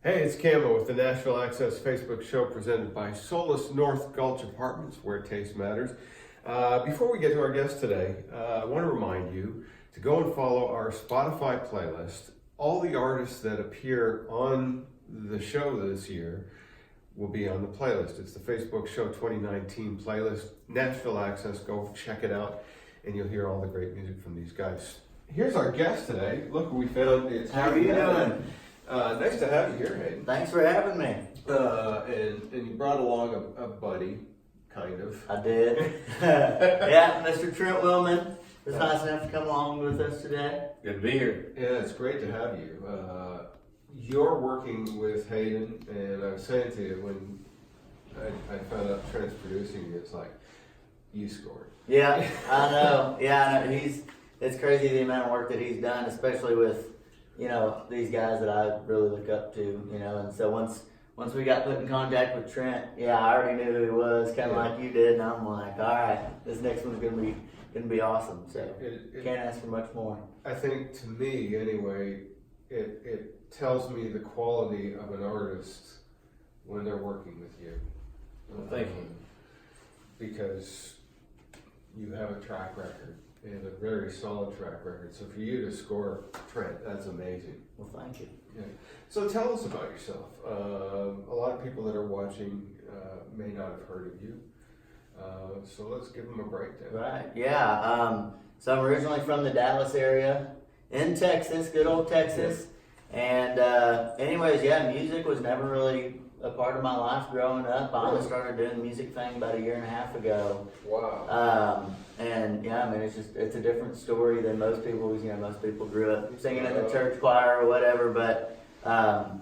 Hey, it's Camo with the Nashville Access Facebook show presented by Solis North Gulch Apartments, where taste matters. Before we get to our guest today, I want to remind you to go and follow our Spotify playlist. All the artists that appear on the show this year will be on the playlist. It's the Facebook show 2019 playlist, Nashville Access. Go check it out, and you'll hear all the great music from these guys. Here's our guest today. Look who we found. It's How are you doing? Nice to have you here, Hayden. Thanks for having me. And you brought along a buddy, kind of. I did. Yeah, Mr. Trent Willmon was nice enough to come along with us today. Good to be here. Yeah, it's great to have you. You're working with Hayden, and I was saying to you when I found out Trent's producing you, it's like, you scored. Yeah, I know. Yeah, I know. It's crazy the amount of work that he's done, especially with, these guys that I really look up to, and so once we got put in contact with Trent, yeah, I already knew who he was, kind of like you did, and I'm like, all right, this next one's gonna be awesome. So can't ask for much more. I think, to me anyway, it tells me the quality of an artist when they're working with you. Well, thank you. Because you have a track record, and a very solid track record. So for you to score Trent, that's amazing. Well, thank you. Yeah. So tell us about yourself. A lot of people that are watching may not have heard of you. So let's give them a breakdown. Right. Yeah. So I'm originally from the Dallas area in Texas, good old Texas. And anyways, yeah, music was never really a part of my life growing up. I only started doing the music thing about 1.5 years ago. Wow. And yeah, I mean, it's a different story than most people's. Most people grew up singing in the church choir or whatever. But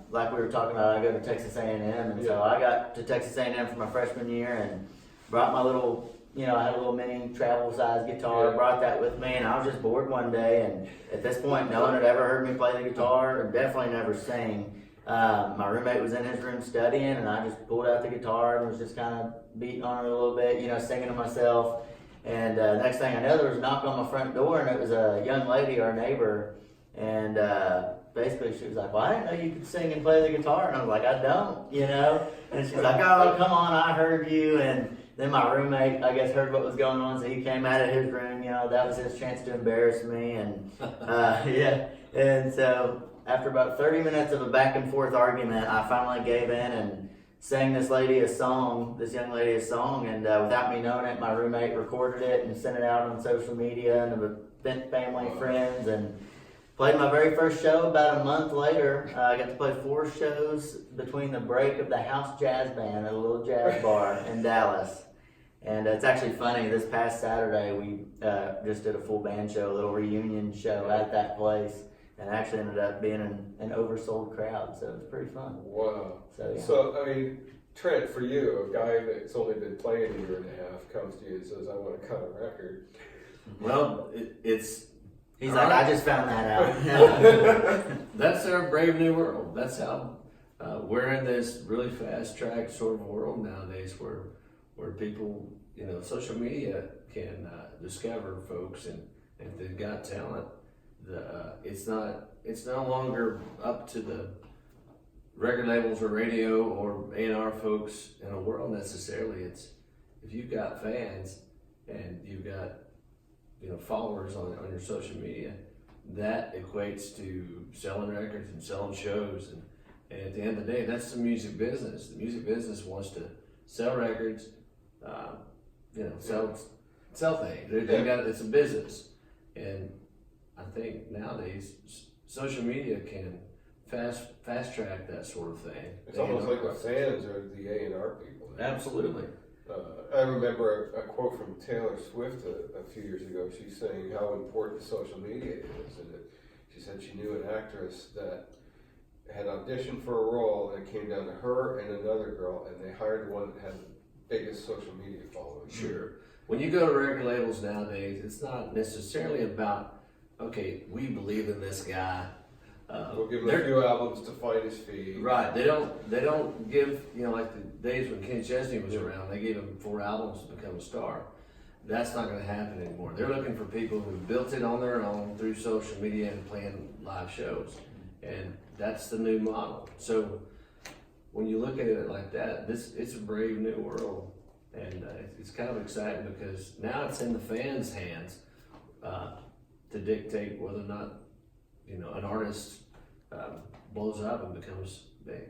like we were talking about, I go to Texas A&M, and so I got to Texas A&M for my freshman year and brought my little, I had a little mini travel size guitar. Brought that with me, and I was just bored one day. And at this point, no one had ever heard me play the guitar, or definitely never sing. My roommate was in his room studying, and I just pulled out the guitar and was just kind of beating on it a little bit, singing to myself. And next thing I know, there was a knock on my front door, and it was a young lady, our neighbor. And basically she was like, well, I didn't know you could sing and play the guitar. And I was like, I don't, And she's like, oh, come on, I heard you. And then my roommate, I guess, heard what was going on, so he came out of his room. That was his chance to embarrass me. And yeah, and so after about 30 minutes of a back and forth argument, I finally gave in and sang this young lady a song, and without me knowing it, my roommate recorded it and sent it out on social media and to family and friends, and played my very first show about a month later. I got to play 4 shows between the break of the House Jazz Band at a little jazz bar in Dallas. And it's actually funny, this past Saturday we just did a full band show, a little reunion show at that place. And actually ended up being an oversold crowd, so it was pretty fun. Wow. So, yeah. So, I mean, Trent, for you, a guy that's only been playing 1.5 years comes to you and says, I want to cut a record. Well, He's like, I just found that out. That's our brave new world. That's how we're in this really fast track sort of world nowadays where people, social media can discover folks, and if they've got talent, it's no longer up to the record labels or radio or A&R folks in a world necessarily. It's if you've got fans and you've got followers on your social media, that equates to selling records and selling shows, and at the end of the day, that's the music business. The music business wants to sell records, sell things. It's a business, and I think nowadays social media can fast track that sort of thing. It's almost like the fans are the A&R people. Absolutely. I remember a quote from Taylor Swift a few years ago. She's saying how important social media is, and she said she knew an actress that had auditioned for a role, and it came down to her and another girl, and they hired one that had the biggest social media following. Sure. When you go to record labels nowadays, it's not necessarily about, okay, we believe in this guy. We'll give him a few albums to find his feet. Right. They don't give, like the days when Kenny Chesney was around, they gave him 4 albums to become a star. That's not going to happen anymore. They're looking for people who built it on their own through social media and playing live shows. And that's the new model. So when you look at it like that, it's a brave new world, and it's kind of exciting because now it's in the fans' hands to dictate whether or not an artist blows up and becomes big.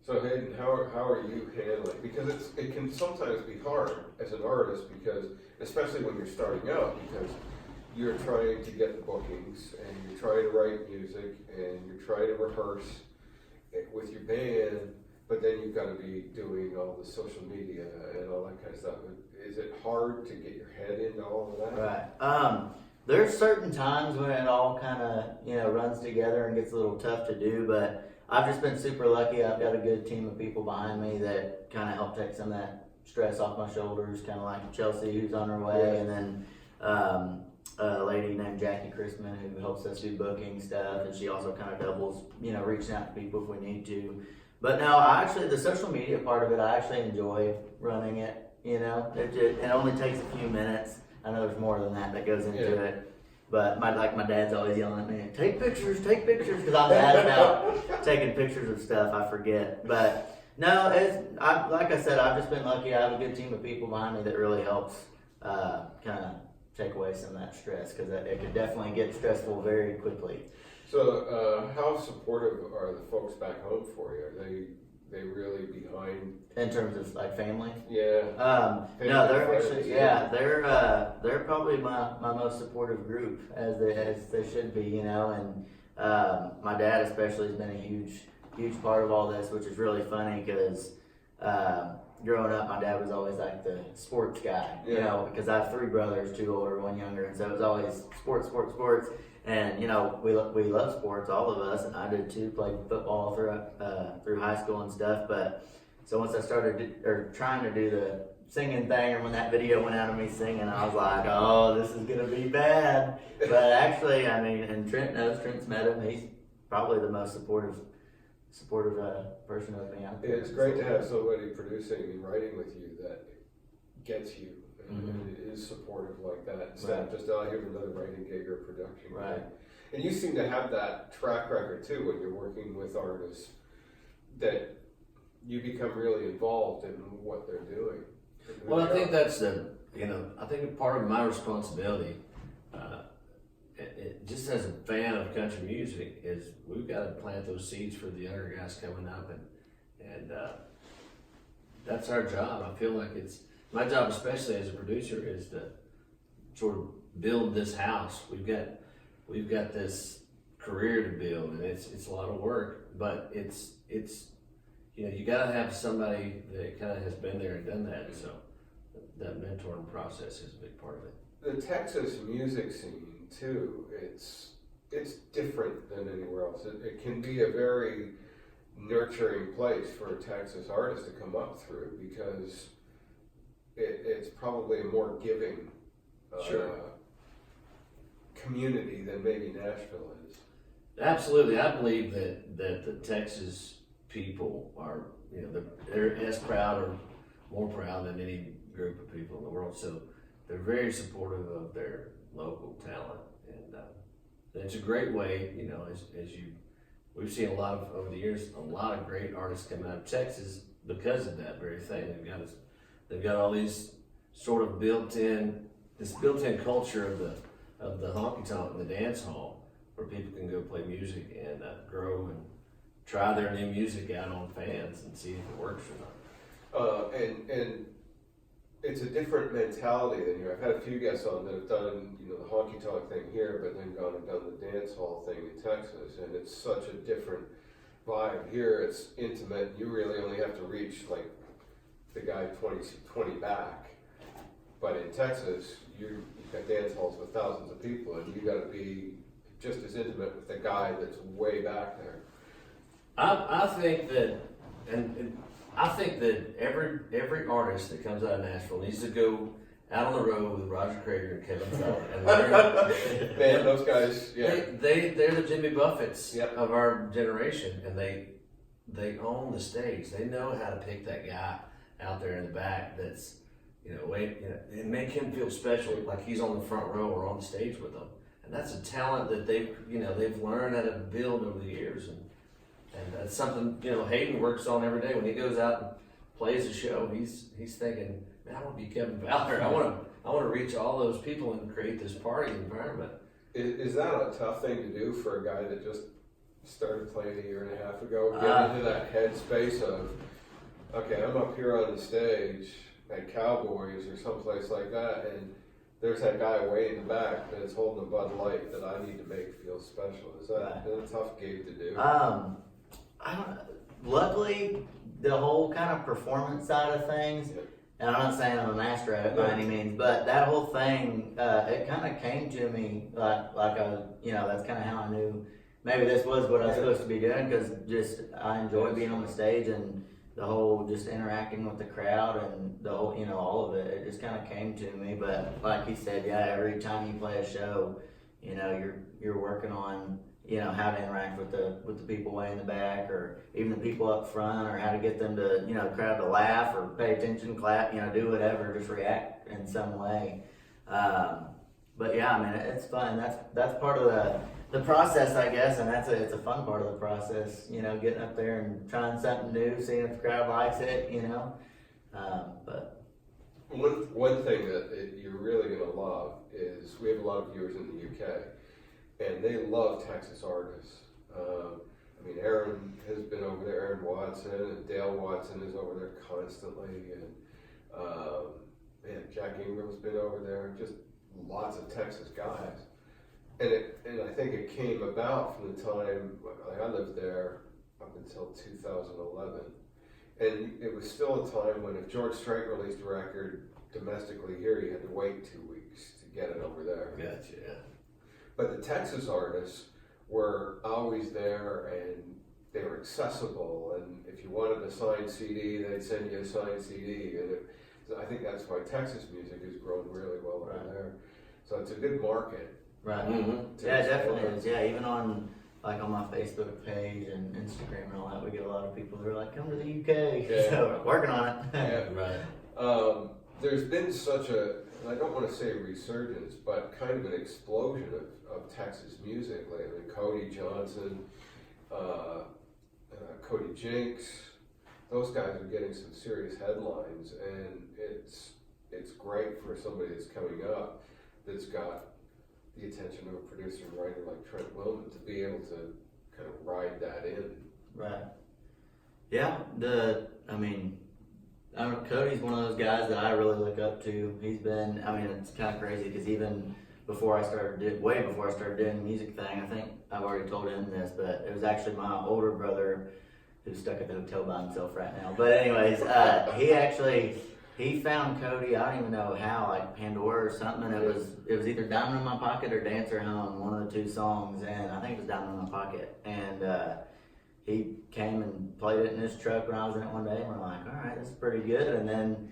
So Hayden, how are you handling? Because it can sometimes be hard as an artist, because especially when you're starting out, because you're trying to get the bookings and you're trying to write music and you're trying to rehearse with your band, but then you've got to be doing all the social media and all that kind of stuff. Is it hard to get your head into all of that? Right. There's certain times when it all kind of, runs together and gets a little tough to do, but I've just been super lucky. I've got a good team of people behind me that kind of help take some of that stress off my shoulders, kind of like Chelsea, who's on her way, and then a lady named Jackie Chrisman, who helps us do booking stuff, and she also kind of doubles, reaching out to people if we need to. But no, the social media part of it, I actually enjoy running it. It only takes a few minutes. I know there's more than that goes into it. But my dad's always yelling at me, take pictures, because I'm bad about taking pictures of stuff. I forget. But no, like I said, I've just been lucky. I have a good team of people behind me that really helps kind of take away some of that stress, because it could definitely get stressful very quickly. So how supportive are the folks back home for you? Are they really behind? In terms of like family? Yeah. No, they're actually, they're probably my most supportive group, as they should be, and my dad especially has been a huge part of all this, which is really funny because growing up, my dad was always like the sports guy, because I have 3 brothers, 2 older, 1 younger, and so it was always sports. And we love sports, all of us, and I did too. Played football through high school and stuff. But so once I started trying to do the singing thing, or when that video went out of me singing, I was like, oh, this is gonna be bad. But actually, and Trent knows. Trent's met him. He's probably the most supportive person of me out there. It's great to have somebody producing and writing with you that gets you. And it is supportive like that, instead of just, here's another writing gig or production. Right. And you seem to have that track record too when you're working with artists, that you become really involved in what they're doing. Well, I think that's I think part of my responsibility, just as a fan of country music, is we've got to plant those seeds for the younger guys coming up, and that's our job. I feel like it's my job, especially as a producer, is to sort of build this house. We've got this career to build, and it's a lot of work, but it's you got to have somebody that kind of has been there and done that. So that mentoring process is a big part of it. The Texas music scene too, it's different than anywhere else. It can be a very nurturing place for a Texas artist to come up through, because it's probably a more giving community than maybe Nashville is. Absolutely, I believe that the Texas people are, they're as proud or more proud than any group of people in the world. So they're very supportive of their local talent, and it's a great way, we've seen over the years, a lot of great artists coming out of Texas because of that very thing. They've got all these sort of built-in culture of the honky tonk and the dance hall, where people can go play music and grow and try their new music out on fans and see if it works or not. And it's a different mentality than here. I've had a few guests on that have done the honky tonk thing here, but then gone and done the dance hall thing in Texas, and it's such a different vibe. Here it's intimate. You really only have to reach like the guy 20 back, but in Texas you've got dance halls with thousands of people, and you got to be just as intimate with the guy that's way back there. I think that, and I think that every artist that comes out of Nashville needs to go out on the road with Roger Crager and Kevin Feller and learn. Man, those guys, they're the Jimmy Buffetts of our generation, and they own the stage. They know how to pick that guy out there in the back that's, and make him feel special, like he's on the front row or on the stage with them. And that's a talent that they've learned how to build over the years, and And that's something, Hayden works on every day when he goes out and plays a show. He's thinking, man, I want to be Kevin Ballard. I want to reach all those people and create this party environment. Is that a tough thing to do for a guy that just started playing a year and a half ago? Get into that headspace of, okay, I'm up here on the stage at Cowboys or someplace like that, and there's that guy way in the back that's holding a Bud Light that I need to make feel special. Is that a tough gig to do? I don't. Luckily, the whole kind of performance side of things, and I'm not saying I'm a master at it by any means, but that whole thing, it kind of came to me like I, that's kind of how I knew maybe this was what I was supposed to be doing, because just I enjoy being on the stage and the whole just interacting with the crowd and the whole, all of it. It just kind of came to me. But like he said, every time you play a show, you're working on, how to interact with the people way in the back, or even the people up front, or how to get them to, the crowd to laugh or pay attention, clap, do whatever, just react in some way. But yeah, I mean, it's fun. That's part of the process, I guess, and it's a fun part of the process, getting up there and trying something new, seeing if the crowd likes it, but. One thing that you're really going to love is we have a lot of viewers in the UK, and they love Texas artists. Aaron has been over there, Aaron Watson, and Dale Watson is over there constantly, and Jack Ingram's been over there, just lots of Texas guys. And I think it came about from the time, I lived there up until 2011. And it was still a time when if George Strait released a record domestically here, you had to wait 2 weeks to get it over there. Gotcha, yeah. But the Texas artists were always there, and they were accessible. And if you wanted a signed CD, they'd send you a signed CD. And so I think that's why Texas music has grown really well over there. So it's a good market. Right. Mm-hmm. Yeah, it definitely is. Yeah, even on my Facebook page and Instagram and all that, we get a lot of people that are like, come to the UK. Yeah. So working on it. Yeah. Right. There's been such and I don't want to say resurgence, but kind of an explosion of Texas music lately. Cody Johnson, Cody Jinks, those guys are getting some serious headlines, and it's great for somebody that's coming up that's got the attention of a producer and writer like Trent Willmon to be able to kind of ride that in. Right. Yeah, Cody's one of those guys that I really look up to. He's been, it's kind of crazy because even before I started, way before I started doing the music thing, I think I've already told him this, but it was actually my older brother who's stuck at the hotel by himself right now. But anyways, he found Cody, I don't even know how, like Pandora or something, and it was either Diamond in My Pocket or Dancer Home, one of the two songs, and I think it was Diamond in My Pocket. And he came and played it in his truck when I was in it one day, and we're like, all right, this is pretty good. And then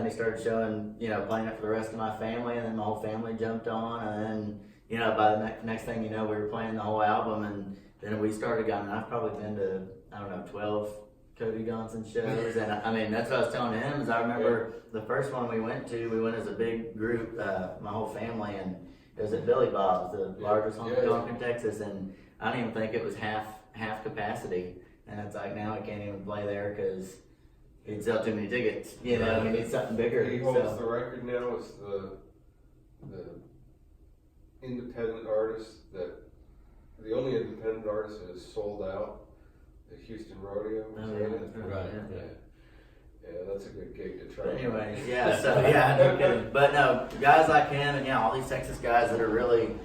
he started showing, playing it for the rest of my family, and then my whole family jumped on, and then, by the next thing you know, we were playing the whole album, and then we started going, I've probably been to, 12 Cody Johnson shows, and that's what I was telling him, is I remember the first one we went as a big group, my whole family, and it was at Billy Bob's, the largest honky tonk in Texas, and I don't even think it was half capacity, and it's like now I can't even play there because he'd sell too many tickets, we need something bigger. He holds the record now as the independent artist the only independent artist that is sold out the Houston Rodeo. Right. Yeah, that's a good gig to try. But anyways, no kidding. But no, guys like him and all these Texas guys that are really,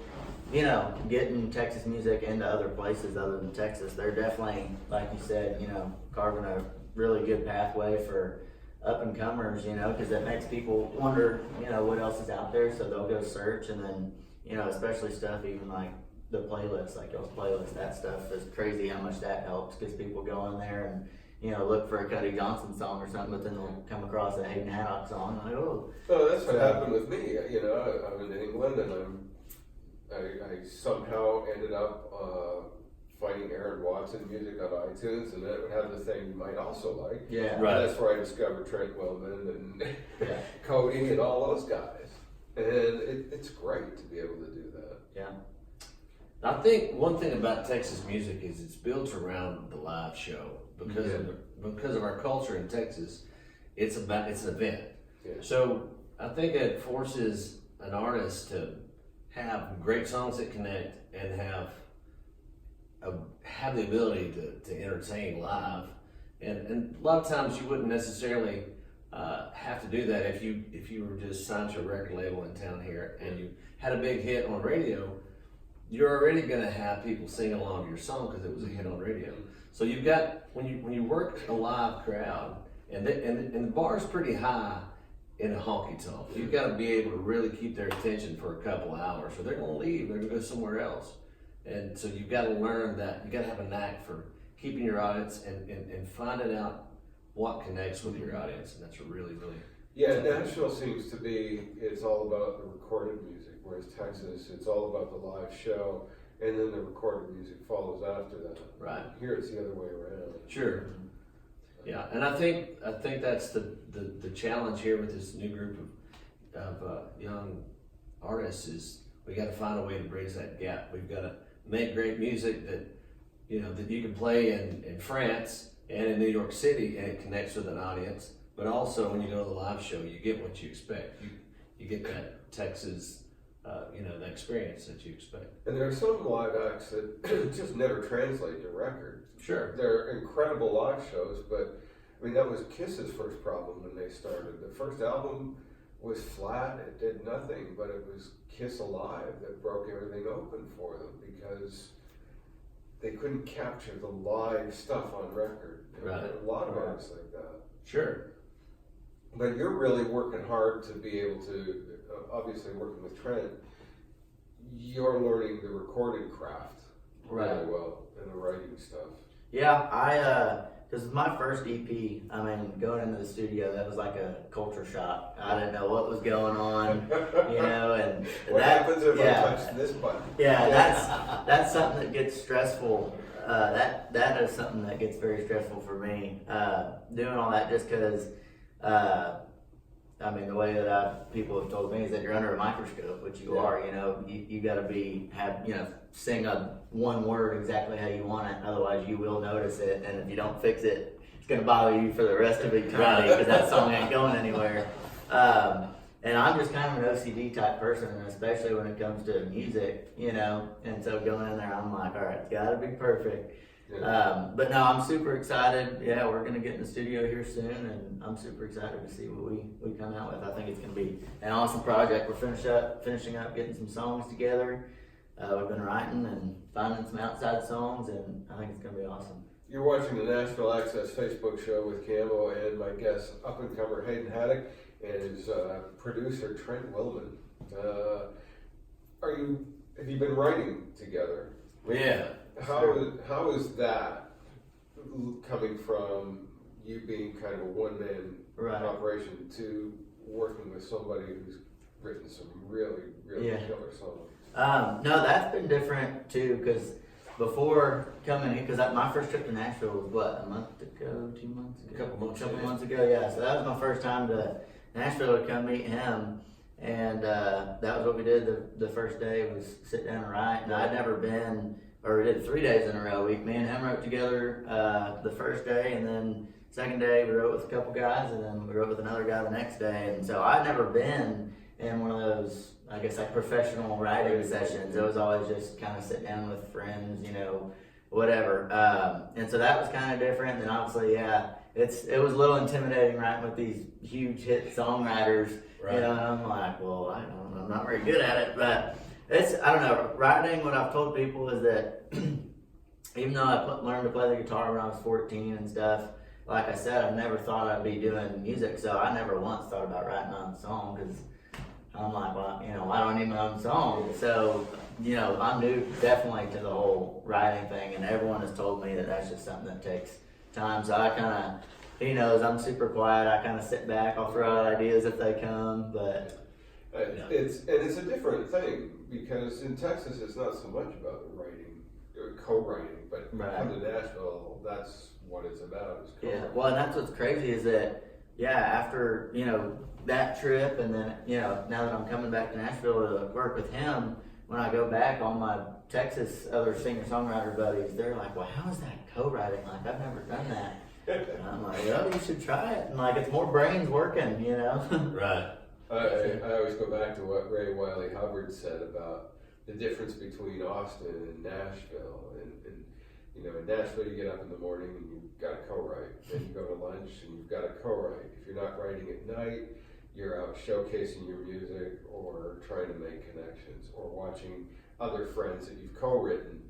getting Texas music into other places other than Texas, they're definitely, like you said, carving a really good pathway for up and comers, because it makes people wonder, what else is out there, so they'll go search, and then, especially stuff even like the playlist, like y'all's playlist, that stuff is crazy how much that helps, because people go in there and look for a Cody Johnson song or something, but then they'll come across a Hayden Haddock song, like, oh. So that's what happened with me. I'm in England, and I somehow ended up finding Aaron Watson music on iTunes, and that would have the thing you might also like. Yeah, right. And that's where I discovered Trent Willmon and Cody and all those guys, and it's great to be able to do that. Yeah. I think one thing about Texas music is it's built around the live show because of our culture in Texas. It's an event. Yeah. So I think it forces an artist to have great songs that connect and have the ability to entertain live. And a lot of times you wouldn't necessarily have to do that if you were just signed to a record label in town here and you had a big hit on radio. You're already going to have people sing along to your song because it was a hit on radio. So you've got when you work a live crowd and the bar's pretty high in a honky tonk. You've got to be able to really keep their attention for a couple hours, or they're going to leave. They're going to go somewhere else. And so you've got to learn that. You got to have a knack for keeping your audience and finding out what connects with your audience, and that's really, really. Yeah, Nashville seems to be, it's all about the recorded music, whereas Texas, it's all about the live show, and then the recorded music follows after that. Right. Here it's the other way around. Sure. Yeah, and I think that's the challenge here with this new group of young artists is we got to find a way to bridge that gap. We've got to make great music that you can play in France and in New York City, and it connects with an audience. But also, when you go to the live show, you get what you expect. You get that Texas, the experience that you expect. And there are some live acts that just never translate to record. Sure. They're incredible live shows, but I mean, that was Kiss's first problem when they started. The first album was flat, it did nothing, but it was Kiss Alive that broke everything open for them because they couldn't capture the live stuff on record. Right. There are a lot of artists like that. Sure. But you're really working hard to be able to, obviously working with Trent, you're learning the recording craft really well and the writing stuff. Yeah, because my first EP, I mean, going into the studio, that was like a culture shock. I didn't know what was going on, and what happens if yeah, I touch this button? Yeah, that's something that gets stressful. That is something that gets very stressful for me. Doing all that just because, I mean, the way that people have told me is that you're under a microscope, which you are. You got to sing one word exactly how you want it. Otherwise, you will notice it, and if you don't fix it, it's going to bother you for the rest of eternity because that song ain't going anywhere. And I'm just kind of an OCD type person, especially when it comes to music, And so going in there, I'm like, all right, it's got to be perfect. Yeah. But no, I'm super excited. Yeah, we're going to get in the studio here soon, and I'm super excited to see what we come out with. I think it's going to be an awesome project. We're finishing up getting some songs together. We've been writing and finding some outside songs, and I think it's going to be awesome. You're watching the Nashville Access Facebook show with Camo and my guest, up-and-comer Hayden Haddock, and his producer, Trent Willmon. Have you been writing together? Yeah. How is that coming from you being kind of a one-man operation to working with somebody who's written some really, really killer songs? No, that's been different too, because before coming here, because my first trip to Nashville was what, a month ago, 2 months ago? A couple months ago, yeah. So that was my first time to Nashville to come meet him, and that was what we did the first day was sit down and write. And I'd never been, or we did 3 days in a row. Me and him wrote together the first day, and then second day we wrote with a couple guys, and then we wrote with another guy the next day. And so I'd never been in one of those, I guess, like professional writing sessions. It was always just kind of sit down with friends, whatever. And so that was kind of different. And then obviously, it was a little intimidating writing with these huge hit songwriters. Right. And I'm like, well, I'm not very good at it, but I don't know. Writing, what I've told people is that even though I learned to play the guitar when I was 14 and stuff, like I said, I never thought I'd be doing music, so I never once thought about writing my own song because I'm like, well, I don't need my own song. So, I'm new definitely to the whole writing thing, and everyone has told me that that's just something that takes time. So I kind of, he knows I'm super quiet. I kind of sit back. I'll throw out ideas if they come, but it's a different thing because in Texas it's not so much about writing, co-writing, but come to Nashville, that's what it's about. Is yeah. Well, and that's what's crazy is that after that trip, and then now that I'm coming back to Nashville to work with him, when I go back, all my Texas other singer-songwriter buddies, they're like, well, how is that co-writing? Like, I've never done that. And I'm like, oh, you should try it. And like, it's more brains working, you know? Right. I always go back to what Ray Wiley Hubbard said about the difference between Austin and Nashville. And you know, in Nashville, you get up in the morning and you've got to co-write. Then you go to lunch and you've got to co-write. If you're not writing at night, you're out showcasing your music or trying to make connections or watching other friends that you've co-written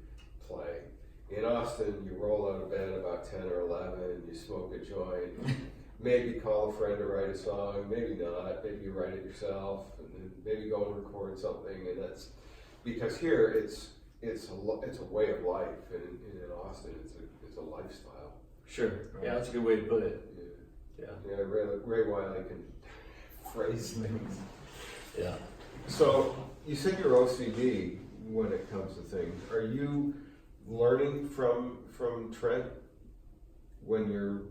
play. In Austin, you roll out of bed about 10 or 11, you smoke a joint, maybe call a friend to write a song, maybe not, maybe you write it yourself, and then maybe go and record something. And that's because here it's a way of life, and in Austin it's a lifestyle. Sure. Yeah, that's a good way to put it. Yeah. Ray Wiley can phrase things. Yeah. So you said you're OCD when it comes to things. Are you learning from Trent when you're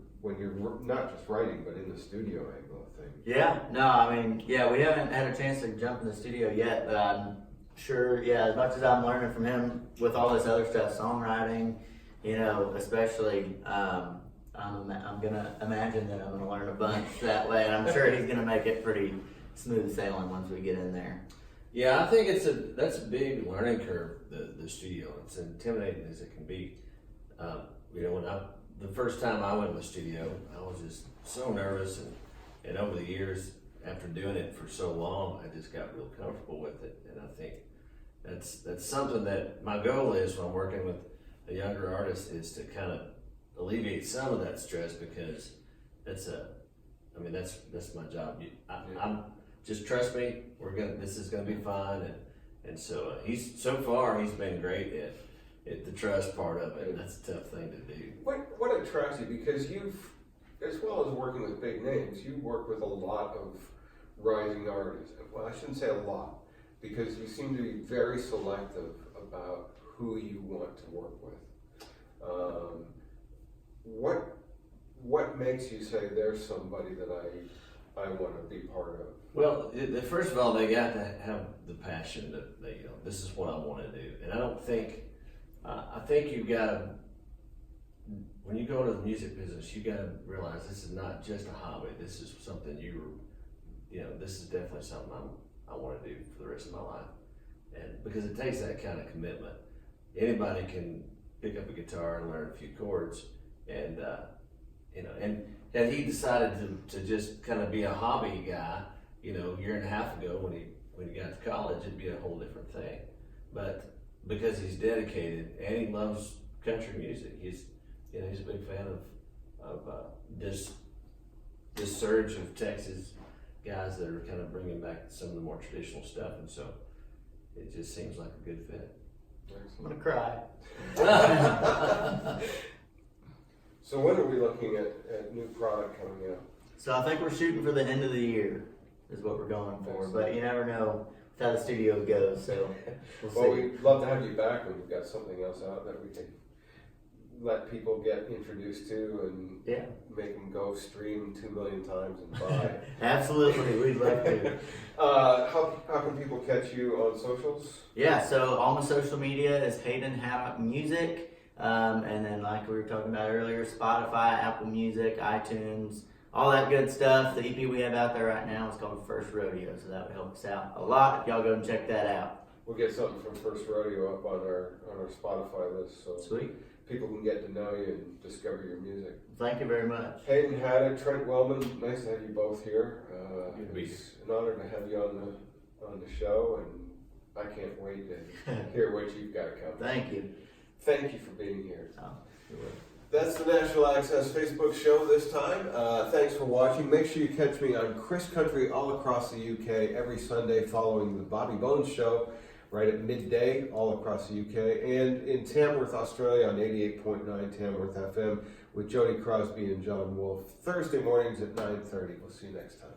not just writing but in the studio angle of things? Yeah, no, I mean, yeah, we haven't had a chance to jump in the studio yet, but I'm sure, yeah, as much as I'm learning from him with all this other stuff, songwriting, you know, especially, I'm gonna imagine that I'm gonna learn a bunch that way, and I'm sure he's gonna make it pretty smooth sailing once we get in there. Yeah, I think that's a big learning curve. The studio, it's intimidating as it can be. You know, the first time I went to the studio, I was just so nervous, and over the years, after doing it for so long, I just got real comfortable with it. And I think that's something that my goal is when I'm working with a younger artist, is to kind of alleviate some of that stress, because that's my job. I'm just trust me, this is gonna be fine. And so he's been great at the trust part of it. And that's a tough thing to do. What attracts you? Because you've, as well as working with big names, you work with a lot of rising artists. Well, I shouldn't say a lot, because you seem to be very selective about who you want to work with. What makes you say there's somebody that I want to be part of? Well, first of all, they got to have the passion that they, this is what I want to do. And I don't think, I think you've got to, when you go to the music business, you got to realize this is not just a hobby. This is something this is definitely something I want to do for the rest of my life. And because it takes that kind of commitment. Anybody can pick up a guitar and learn a few chords, and he decided to just kind of be a hobby guy. You know, a year and a half ago when he got to college, it'd be a whole different thing. But because he's dedicated and he loves country music, he's a big fan of this surge of Texas guys that are kind of bringing back some of the more traditional stuff, and so it just seems like a good fit. I'm gonna cry. So when are we looking at new product coming out? So I think we're shooting for the end of the year is what we're going for. Excellent. But you never know how the studio goes, so we'll Well, see. we'd love to have you back when we've got something else out that we can let people get introduced to and make them go stream 2 million times and buy. Absolutely, we'd love to. How can people catch you on socials? Yeah, so all my social media is Hayden Haddock Music. And then like we were talking about earlier, Spotify, Apple Music, iTunes, all that good stuff. The EP we have out there right now is called First Rodeo, so that would help us out a lot if y'all go and check that out. We'll get something from First Rodeo up on our Spotify list, so Sweet. people can get to know you and discover your music. Thank you very much. Hayden Haddock, Trent Willmon, nice to have you both here. Good to be here. It's an honor to have you on the show, and I can't wait to hear what you've got coming. Thank you. Thank you for being here. Oh, you're welcome. That's the Nashville Access Facebook show this time. Thanks for watching. Make sure you catch me on Chris Country all across the UK every Sunday following the Bobby Bones show right at midday all across the UK, and in Tamworth, Australia on 88.9 Tamworth FM with Jody Crosby and John Wolfe Thursday mornings at 9:30. We'll see you next time.